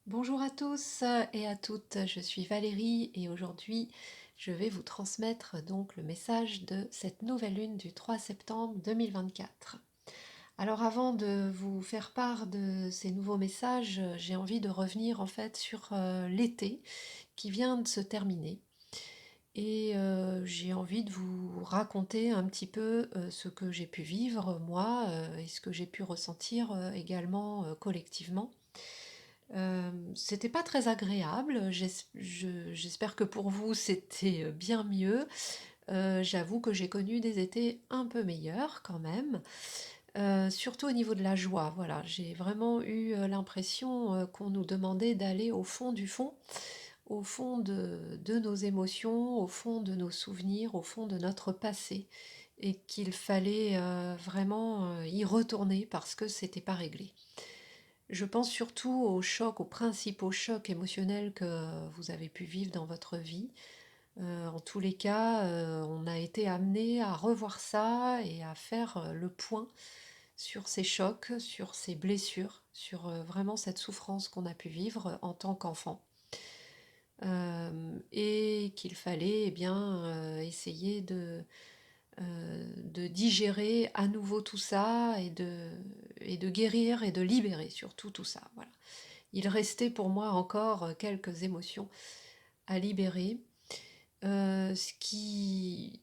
Bonjour à tous et à toutes, je suis Valérie et aujourd'hui je vais vous transmettre donc le message de cette nouvelle lune du 3 septembre 2024. Alors avant de vous faire part de ces nouveaux messages, j'ai envie de revenir en fait sur l'été qui vient de se terminer et j'ai envie de vous raconter un petit peu ce que j'ai pu vivre moi et ce que j'ai pu ressentir également collectivement. C'était pas très agréable, j'espère que pour vous c'était, bien mieux. J'avoue que j'ai connu des étés un peu meilleurs quand même, surtout au niveau de la joie, voilà. J'ai vraiment eu, l'impression, qu'on nous demandait d'aller au fond du fond, au fond de nos émotions, au fond de nos souvenirs, au fond de notre passé et qu'il fallait, vraiment, y retourner parce que c'était pas réglé. Je pense surtout aux chocs, aux principaux chocs émotionnels que vous avez pu vivre dans votre vie. En tous les cas, on a été amené à revoir ça et à faire le point sur ces chocs, sur ces blessures, sur vraiment cette souffrance qu'on a pu vivre en tant qu'enfant. Et qu'il fallait eh bien essayer de digérer à nouveau tout ça et de guérir et de libérer surtout tout ça. Voilà. Il restait pour moi encore quelques émotions à libérer, ce qui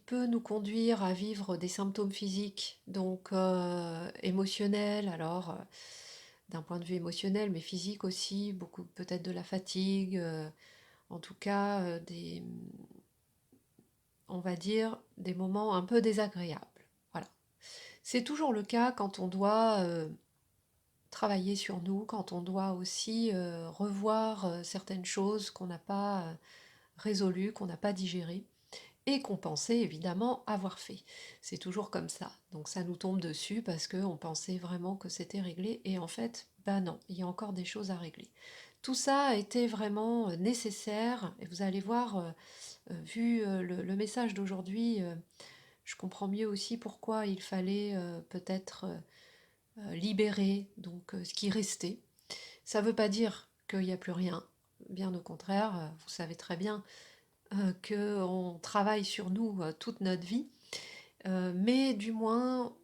peut nous conduire à vivre des symptômes physiques, donc émotionnels, alors d'un point de vue émotionnel, mais physique aussi, beaucoup peut-être de la fatigue, en tout cas on va dire, des moments un peu désagréables. Voilà. C'est toujours le cas quand on doit travailler sur nous, quand on doit aussi revoir certaines choses qu'on n'a pas résolues, qu'on n'a pas digérées, et qu'on pensait évidemment avoir fait. C'est toujours comme ça. Donc ça nous tombe dessus parce qu'on pensait vraiment que c'était réglé, et en fait, bah non, il y a encore des choses à régler. Tout ça a été vraiment nécessaire, et vous allez voir, vu le message d'aujourd'hui, je comprends mieux aussi pourquoi il fallait peut-être libérer donc ce qui restait. Ça ne veut pas dire qu'il n'y a plus rien, bien au contraire, vous savez très bien qu'on travaille sur nous toute notre vie, mais du moins,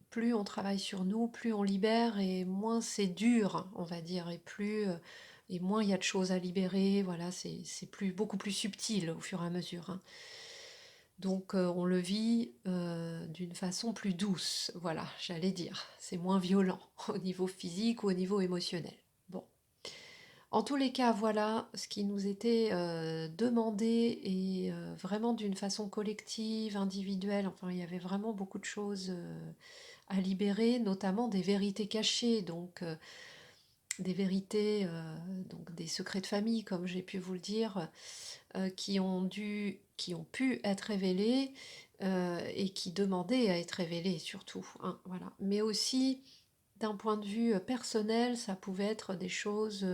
plus on travaille sur nous, plus on libère et moins c'est dur, on va dire, et moins il y a de choses à libérer, voilà, c'est beaucoup plus subtil au fur et à mesure, hein. Donc on le vit d'une façon plus douce, voilà, j'allais dire. C'est moins violent au niveau physique ou au niveau émotionnel. Bon. En tous les cas, voilà ce qui nous était demandé et vraiment d'une façon collective, individuelle. Enfin, il y avait vraiment beaucoup de choses à libérer, notamment des vérités cachées, donc des vérités, donc des secrets de famille, comme j'ai pu vous le dire, qui ont pu être révélés et qui demandaient à être révélés surtout, hein, voilà. Mais aussi d'un point de vue personnel, ça pouvait être des choses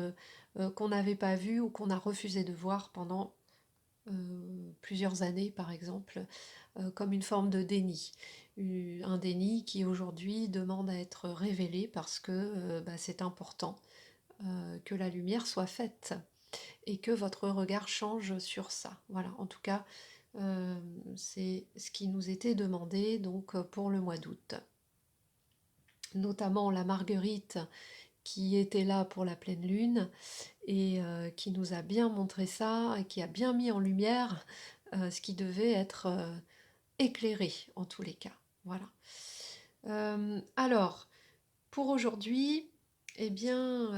qu'on n'avait pas vues ou qu'on a refusé de voir pendant plusieurs années, par exemple, comme une forme de déni. Un déni qui aujourd'hui demande à être révélé parce que bah, c'est important que la lumière soit faite et que votre regard change sur ça. Voilà, en tout cas, euh, c'est ce qui nous était demandé donc pour le mois d'août. Notamment la marguerite qui était là pour la pleine lune et qui nous a bien montré ça et qui a bien mis en lumière ce qui devait être éclairé en tous les cas. Voilà. Alors, pour aujourd'hui, eh bien,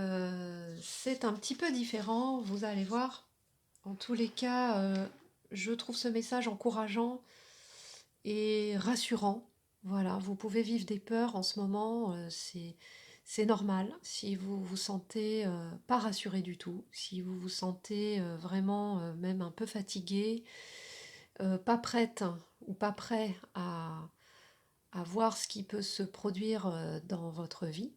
c'est un petit peu différent. Vous allez voir. En tous les cas, je trouve ce message encourageant et rassurant. Voilà, vous pouvez vivre des peurs en ce moment, c'est normal. Si vous vous sentez pas rassuré du tout, si vous vous sentez vraiment même un peu fatigué, pas prête ou pas prêt à voir ce qui peut se produire dans votre vie,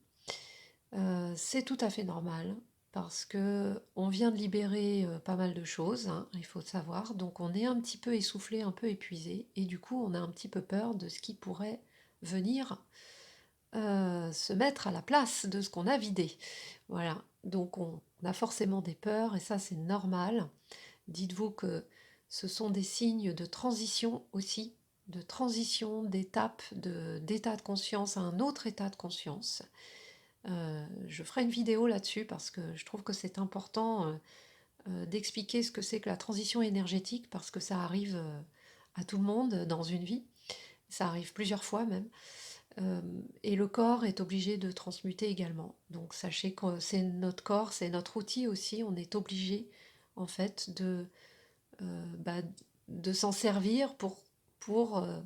c'est tout à fait normal parce que on vient de libérer pas mal de choses, hein, il faut le savoir, donc on est un petit peu essoufflé, un peu épuisé, et du coup on a un petit peu peur de ce qui pourrait venir se mettre à la place de ce qu'on a vidé. Voilà. Donc on a forcément des peurs et ça c'est normal. Dites-vous que ce sont des signes de transition aussi, de transition d'étape, d'état de conscience à un autre état de conscience. Je ferai une vidéo là-dessus parce que je trouve que c'est important d'expliquer ce que c'est que la transition énergétique parce que ça arrive à tout le monde dans une vie, ça arrive plusieurs fois même. Et le corps est obligé de transmuter également. Donc sachez que c'est notre corps, c'est notre outil aussi, on est obligé en fait bah, de s'en servir pour, euh,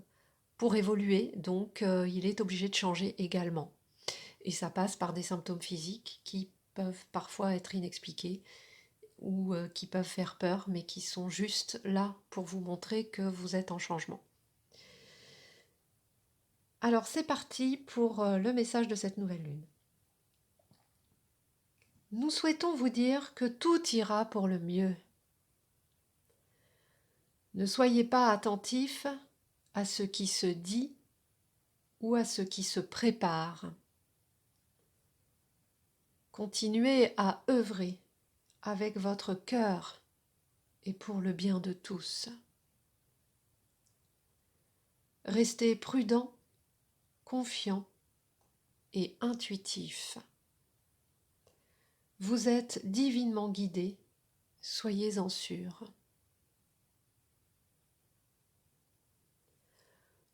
pour évoluer, donc il est obligé de changer également. Et ça passe par des symptômes physiques qui peuvent parfois être inexpliqués ou qui peuvent faire peur, mais qui sont juste là pour vous montrer que vous êtes en changement. Alors c'est parti pour le message de cette nouvelle lune. Nous souhaitons vous dire que tout ira pour le mieux. Ne soyez pas attentifs à ce qui se dit ou à ce qui se prépare. Continuez à œuvrer avec votre cœur et pour le bien de tous. Restez prudent, confiant et intuitif. Vous êtes divinement guidé, soyez-en sûrs.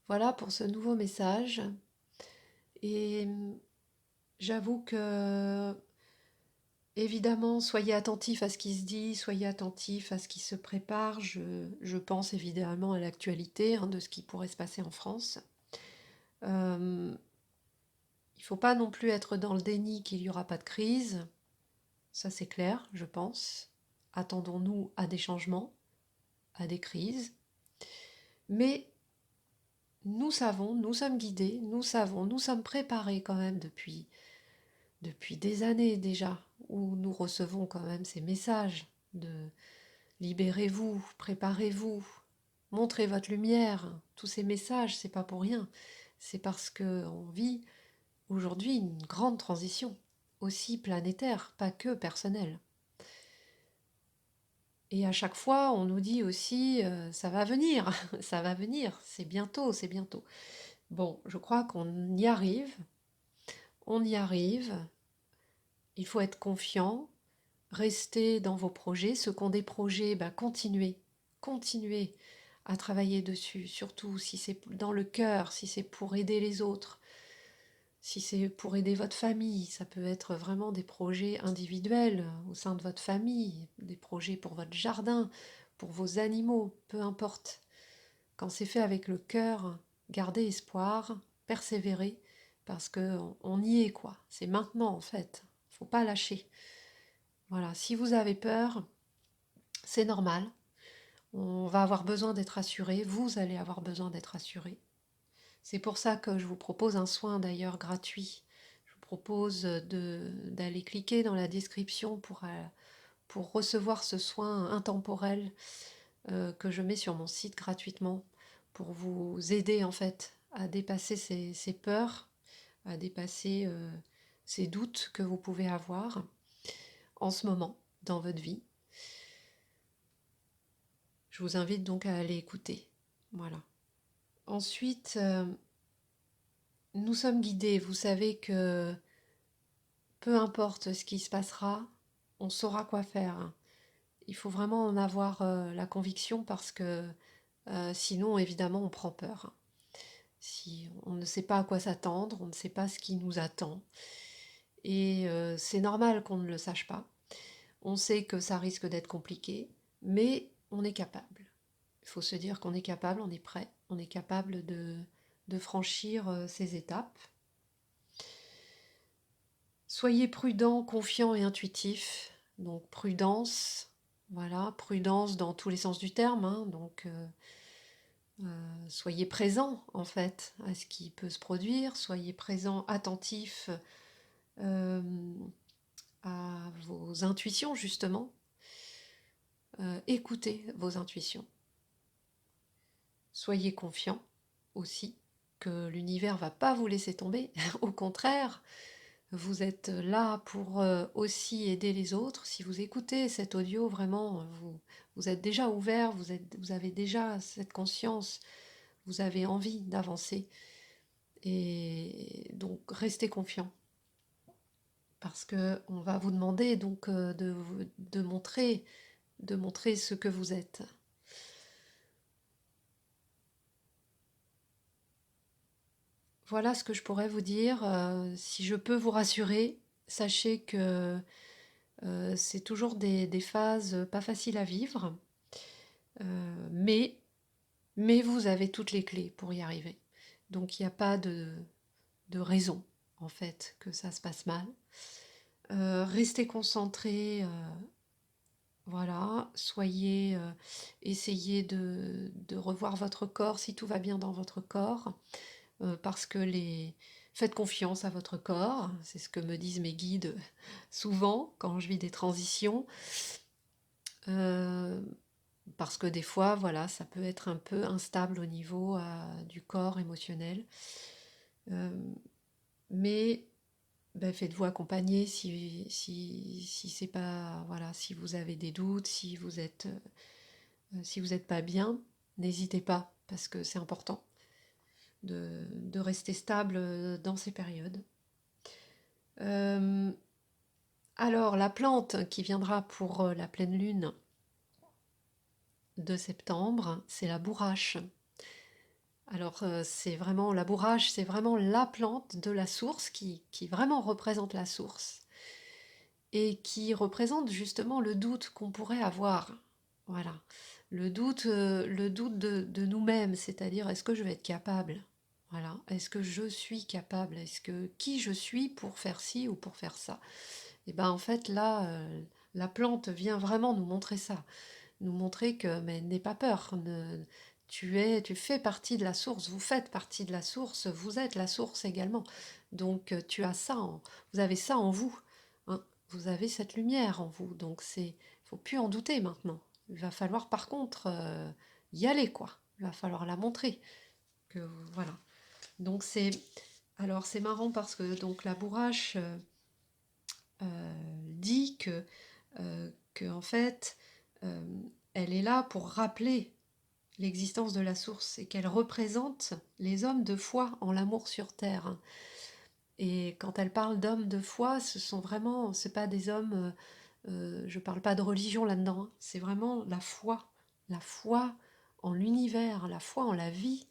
Voilà pour ce nouveau message. Et j'avoue que, évidemment, soyez attentifs à ce qui se dit, soyez attentifs à ce qui se prépare. Je pense évidemment à l'actualité de ce qui pourrait se passer en France. Il ne faut pas non plus être dans le déni qu'il n'y aura pas de crise. Ça c'est clair, je pense. Attendons-nous à des changements, à des crises. Mais nous savons, nous sommes guidés, nous savons, nous sommes préparés quand même depuis des années déjà, où nous recevons quand même ces messages de libérez-vous, préparez-vous, montrez votre lumière. Tous ces messages, c'est pas pour rien. C'est parce qu'on vit aujourd'hui une grande transition, aussi planétaire, pas que personnelle. Et à chaque fois, on nous dit aussi ça va venir, ça va venir, c'est bientôt, c'est bientôt. Bon, je crois qu'on y arrive, on y arrive. Il faut être confiant, rester dans vos projets. Ceux qui ont des projets, continuez, continuez à travailler dessus, surtout si c'est dans le cœur, si c'est pour aider les autres, si c'est pour aider votre famille. Ça peut être vraiment des projets individuels au sein de votre famille, des projets pour votre jardin, pour vos animaux, peu importe. Quand c'est fait avec le cœur, gardez espoir, persévérez, parce que on y est quoi. C'est maintenant en fait. Faut pas lâcher. Voilà. Si vous avez peur, c'est normal. On va avoir besoin d'être assuré. Vous allez avoir besoin d'être assuré. C'est pour ça que je vous propose un soin d'ailleurs gratuit. Je vous propose d'aller cliquer dans la description pour recevoir ce soin intemporel que je mets sur mon site gratuitement pour vous aider en fait à dépasser ces peurs, à dépasser ces doutes que vous pouvez avoir en ce moment dans votre vie. Je vous invite donc à aller écouter. Voilà. Ensuite, nous sommes guidés. Vous savez que peu importe ce qui se passera, on saura quoi faire. Il faut vraiment en avoir la conviction parce que sinon, évidemment, on prend peur. Si on ne sait pas à quoi s'attendre, on ne sait pas ce qui nous attend. Et c'est normal qu'on ne le sache pas. On sait que ça risque d'être compliqué, mais on est capable. Il faut se dire qu'on est capable, on est prêt, on est capable de franchir ces étapes. Soyez prudent, confiant et intuitif. Donc prudence, voilà, prudence dans tous les sens du terme. Donc soyez présent en fait à ce qui peut se produire. Soyez présent, attentif euh, à vos intuitions justement. Écoutez vos intuitions. Soyez confiant aussi que l'univers va pas vous laisser tomber. Au contraire, Vous êtes là pour aussi aider les autres. Si vous écoutez cet audio, vraiment, vous êtes déjà ouvert, vous avez déjà cette conscience, vous avez envie d'avancer. Et donc, restez confiant. Parce que on va vous demander donc de montrer ce que vous êtes. Voilà ce que je pourrais vous dire. Si je peux vous rassurer, sachez que c'est toujours des phases pas faciles à vivre, mais vous avez toutes les clés pour y arriver. Donc il n'y a pas de raison, en fait, que ça se passe mal. Restez concentrés, voilà, essayez de revoir votre corps si tout va bien dans votre corps. Parce que faites confiance à votre corps, c'est ce que me disent mes guides souvent quand je vis des transitions, euh, parce que des fois, voilà, ça peut être un peu instable au niveau du corps émotionnel. Euh, mais ben, faites-vous accompagner si c'est pas, voilà, si vous avez des doutes, si vous êtes pas bien, n'hésitez pas, parce que c'est important de rester stable dans ces périodes. Euh, alors, la plante qui viendra pour la pleine lune de septembre, c'est la bourrache. Alors, c'est vraiment la bourrache, c'est vraiment la plante de la source qui vraiment représente la source et qui représente justement le doute qu'on pourrait avoir. Voilà, le doute de nous-mêmes, c'est-à-dire est-ce que je vais être capable? Voilà, est-ce que je suis capable? Est-ce que qui je suis pour faire ci ou pour faire ça? Et ben en fait là, la plante vient vraiment nous montrer ça, nous montrer que mais n'aie pas peur, tu fais partie de la source, vous faites partie de la source, vous êtes la source également. Donc vous avez ça en vous, hein, vous avez cette lumière en vous. Donc faut plus en douter maintenant. Il va falloir par contre y aller quoi. Il va falloir la montrer que voilà. Donc alors c'est marrant parce que donc la bourrache dit que en fait, euh, elle est là pour rappeler l'existence de la source et qu'elle représente les hommes de foi en l'amour sur terre. Et quand elle parle d'hommes de foi, c'est pas des hommes, je parle pas de religion là-dedans, hein, c'est vraiment la foi en l'univers, la foi en la vie.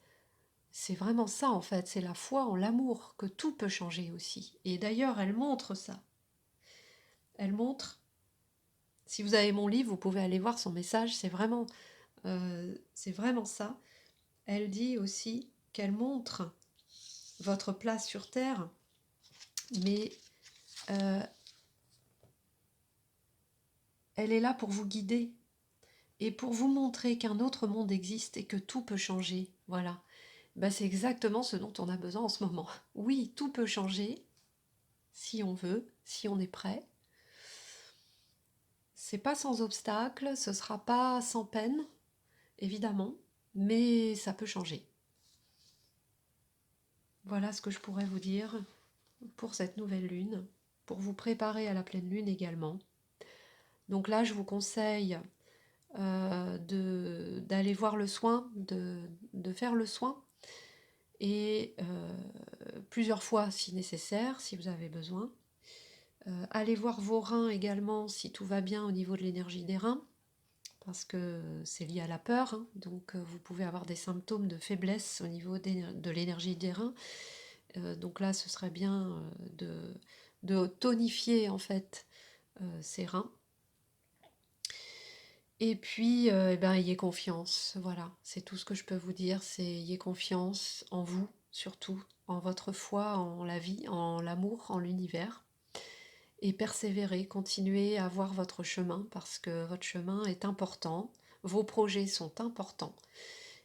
C'est vraiment ça en fait, c'est la foi en l'amour, que tout peut changer aussi. Et d'ailleurs, elle montre ça. Elle montre Si vous avez mon livre, vous pouvez aller voir son message, c'est vraiment ça. Elle dit aussi qu'elle montre votre place sur Terre, mais euh, elle est là pour vous guider et pour vous montrer qu'un autre monde existe et que tout peut changer. Voilà. Ben, c'est exactement ce dont on a besoin en ce moment. Oui, tout peut changer si on veut, si on est prêt. C'est pas sans obstacle, ce sera pas sans peine, évidemment, mais ça peut changer. Voilà ce que je pourrais vous dire pour cette nouvelle lune, pour vous préparer à la pleine lune également. Donc là, je vous conseille d'aller voir le soin, de faire le soin, et plusieurs fois si nécessaire, si vous avez besoin. Allez voir vos reins également si tout va bien au niveau de l'énergie des reins, parce que c'est lié à la peur, hein, donc vous pouvez avoir des symptômes de faiblesse au niveau de l'énergie des reins. Donc là, ce serait bien de tonifier en fait ces reins. Et puis, eh ben, ayez confiance. Voilà, c'est tout ce que je peux vous dire. C'est ayez confiance en vous, surtout, en votre foi, en la vie, en l'amour, en l'univers. Et persévérez, continuez à voir votre chemin parce que votre chemin est important. Vos projets sont importants.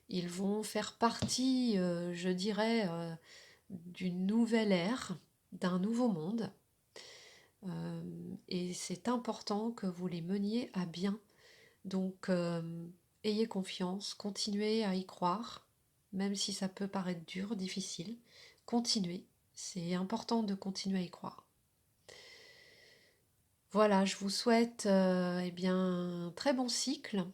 Ils vont faire partie, je dirais, d'une nouvelle ère, d'un nouveau monde. Et c'est important que vous les meniez à bien. Donc, ayez confiance, continuez à y croire, même si ça peut paraître dur, difficile. Continuez. C'est important de continuer à y croire. Voilà, je vous souhaite eh bien, un très bon cycle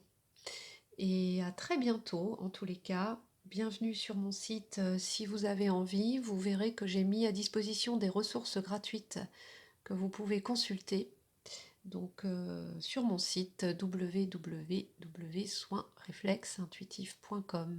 et à très bientôt en tous les cas. Bienvenue sur mon site si vous avez envie. Vous verrez que j'ai mis à disposition des ressources gratuites que vous pouvez consulter. Donc sur mon site www.soinsreflexintuitifs.com.